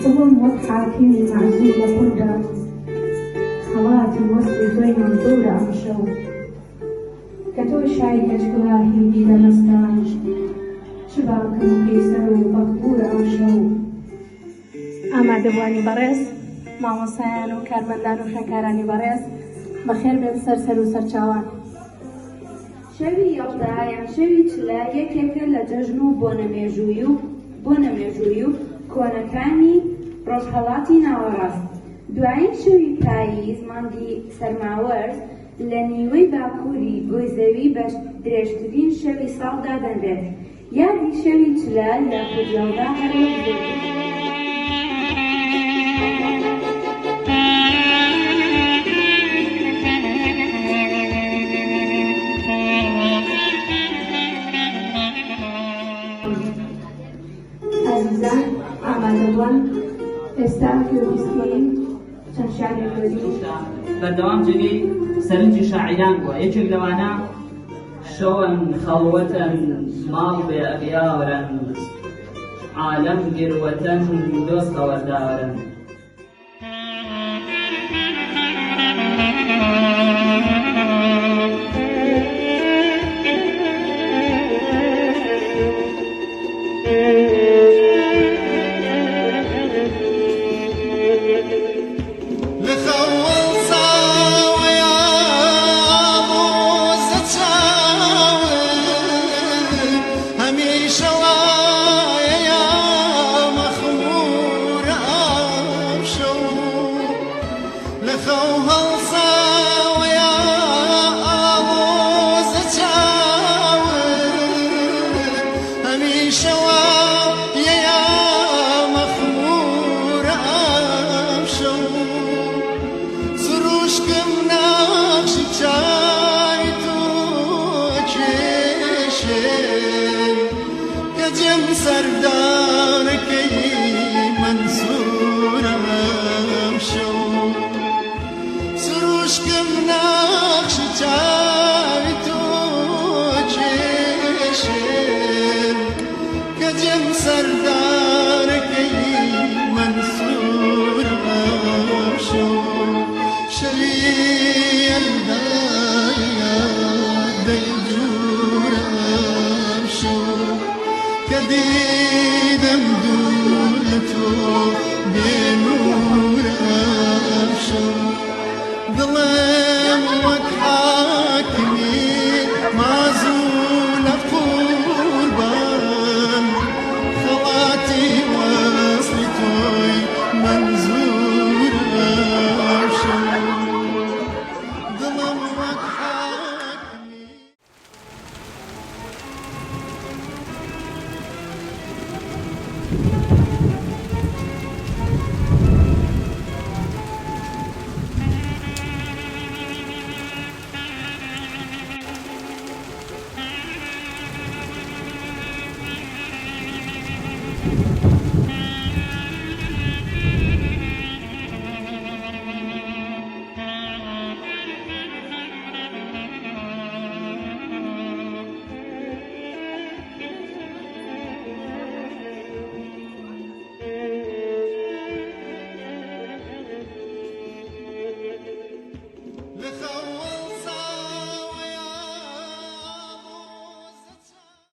دڵم وەک حاکمی معزوو لە قوردا خەڵاتی وەستی تۆی مەمزوورە ئەم شەو کە تۆ شای کەچکولاهی لە مەستان چ باوکەم و قەیسەر و بەغبوورە ئەم شەو. ئامادەبوانی بەڕێز مامۆستایان و کارمەندان و خوێندکارانی بەڕێز بەخێر بێن سەر و سەرچاوان. شەوی یەڵدا یان شەوی چلە یەکێکە لە جەژن و بۆ نەمێژووی و کۆنەکانی ڕۆژهەڵاتی ناوەڕاست. دوایین شەوی پاییز مانگی سەرماوەرز لە نیوەی باکووری گۆیزەوی بە درێژترین شەوی ساڵدا دەنرێت. یادی شەوی چلە لە کوردیەڵدا هەر عزیزان ئامادەبوون ئێستا پێویستین چەند شارێک بەدین. بەردەوام جێگەی سەرنجی شاعیران بووە. یەکێک لەوانە شەوەن خەڵوەتەن ماڵ بێ ئەغیاورن عالەم گێروەتەن دۆست خەوەرداورن. The land